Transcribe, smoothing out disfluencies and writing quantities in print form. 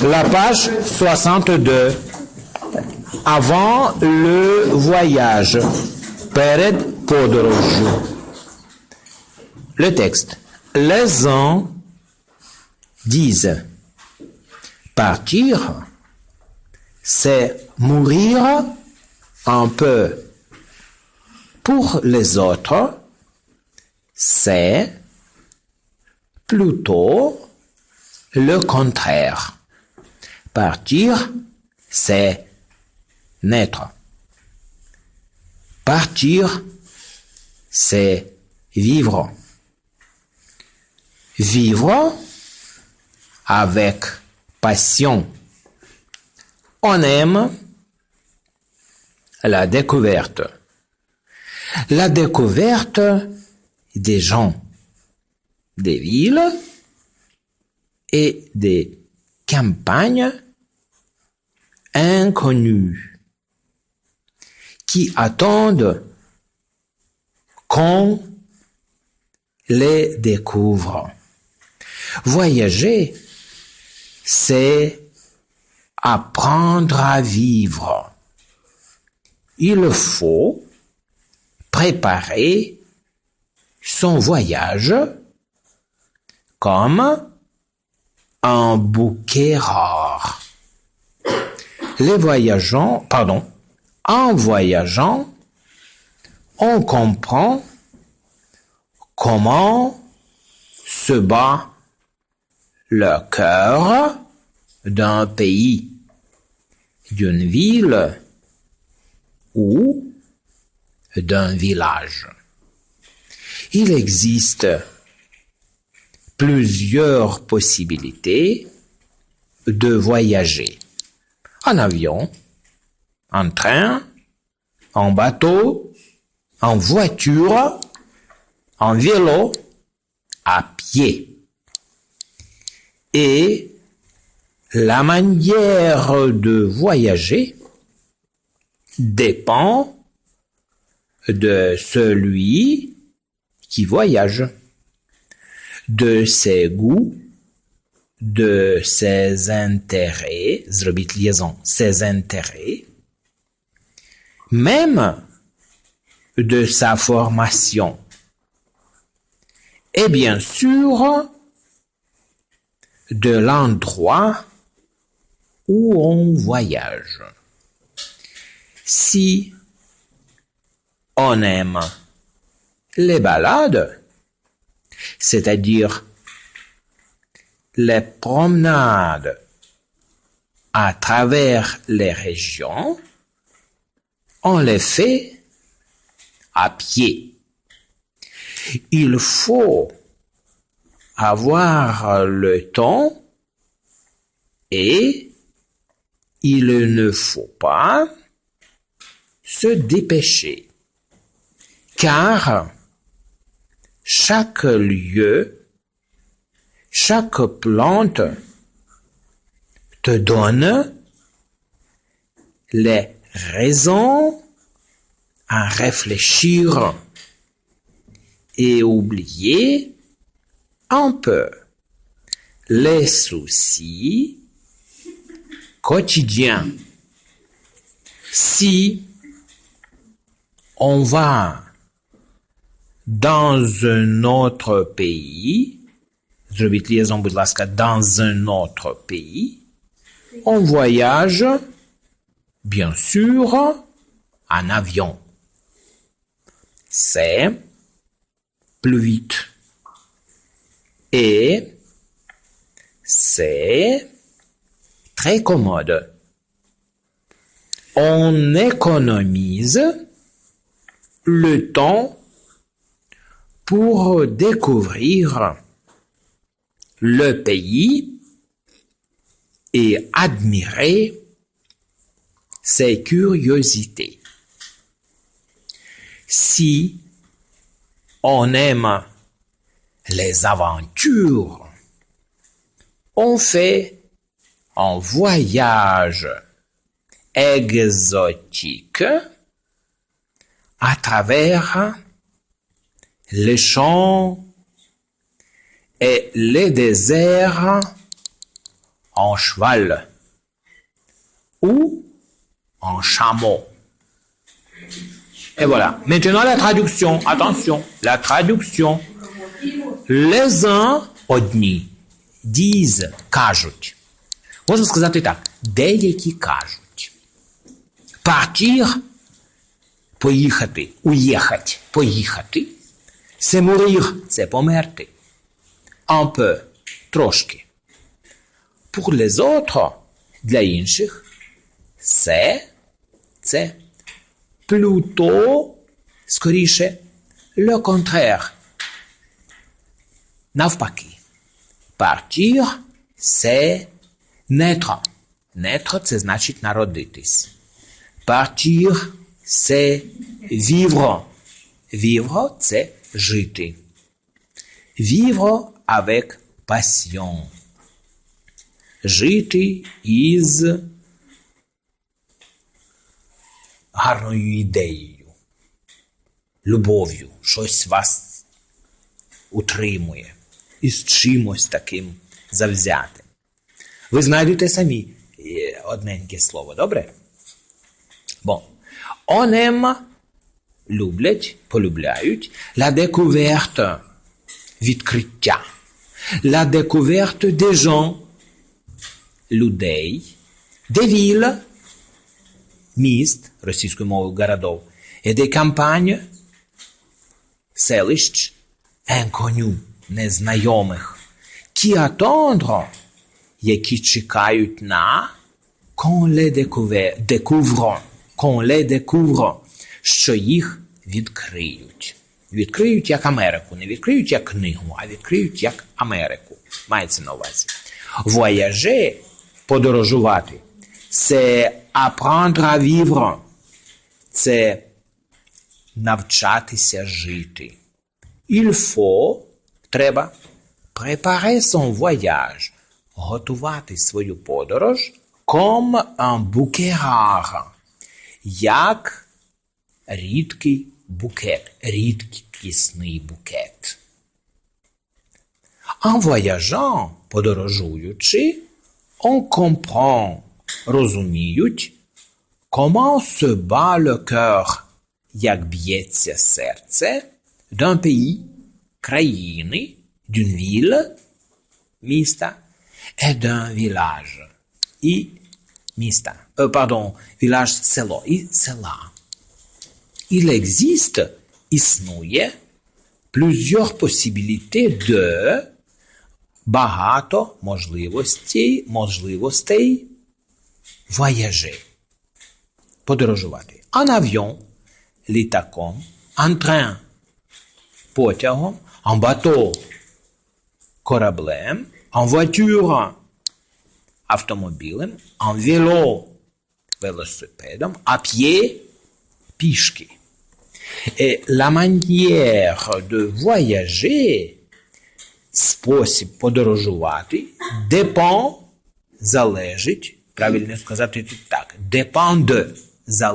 La page 62. Avant le voyage. Перед подорожжю. Le texte. Les gens disent partir, c'est mourir un peu. Pour les autres, c'est plutôt le contraire. Partir, c'est naître. Partir, c'est vivre. Vivre avec passion. On aime la découverte. La découverte des gens, des villes et des campagnes inconnues qui attendent qu'on les découvre. Voyager, c'est apprendre à vivre. Il faut préparer son voyage comme un bouquet rare. En voyageant, on comprend comment se bat le cœur d'un pays, d'une ville ou d'un village. Il existe plusieurs possibilités de voyager. En avion, en train, en bateau, en voiture, en vélo, à pied. Et la manière de voyager dépend de celui qui voyage, de ses goûts, de ses intérêts, zrobić liaison, ses intérêts, même de sa formation. Et bien sûr, de l'endroit où on voyage. Si on aime les balades, c'est-à-dire les promenades à travers les régions, on les fait à pied. Il faut avoir le temps et il ne faut pas se dépêcher, car chaque lieu, chaque plante te donne les raisons à réfléchir et oublier un peu les soucis quotidiens. Si on va dans un autre pays, dans un autre pays, on voyage, bien sûr, en avion. C'est plus vite. Et c'est très commode. On économise le temps pour découvrir le pays et admirer ses curiosités. Si on aime les aventures, on fait un voyage exotique à travers les champs et les déserts en cheval ou en chameau. Et voilà. Maintenant la traduction. Attention, la traduction. Les uns одні disent, кажуть. Можна сказати так. Деякі кажуть. Partir – поїхати, уїхати, поїхати. C'est mourir – це померти. Un peu – трошки. Pour les autres – для інших – це plutôt – скоріше – le contraire. Навпаки. Partir – c'est naître. Naître – це значить народитись. Partir – c'est vivre. Vivre – це жити. Vivre avec passion. Жити із гарною ідеєю. Любов'ю. Щось вас утримує. Із чимось таким завзятим. Ви знайдете самі одненьке слово, добре? Bon. On aime, люблять, полюбляють, la découverte, відкриття. La découverte des gens, людей, des villes, міст, російською мовою городов, et des campagnes, селищ, inconnus, незнайомих, qui attendent, які чекають на qu'on les découvre, що їх відкриють. Відкриють як Америку. Не відкриють як книгу, а відкриють як Америку. Мається на увазі. Voyager – подорожувати. C'est apprendre à vivre. Це навчатися жити. Il faut – треба préparer son voyage. Готувати свою подорож comme un bouquet rare. Як рідкий букет, рідкісний букет. En voyageant, подорожуючи, on comprend, розуміють, comment se bat le cœur, як б'ється серце, d'un pays, країни, d'une ville, міста, et d'un village, і міста, village, село, і села. Il existe, існує, plusieurs possibilités de, багато можливостей, voyager, подорожувати. En avion, літаком, en train, потягом, en bateau, кораблем, en voiture, автомобілем, en vélo, велосипедом, à pied, пішки. Et la manière de voyager, спосіб подорожувати, dépend, залежить, правильно сказати так, dépend de, залежить.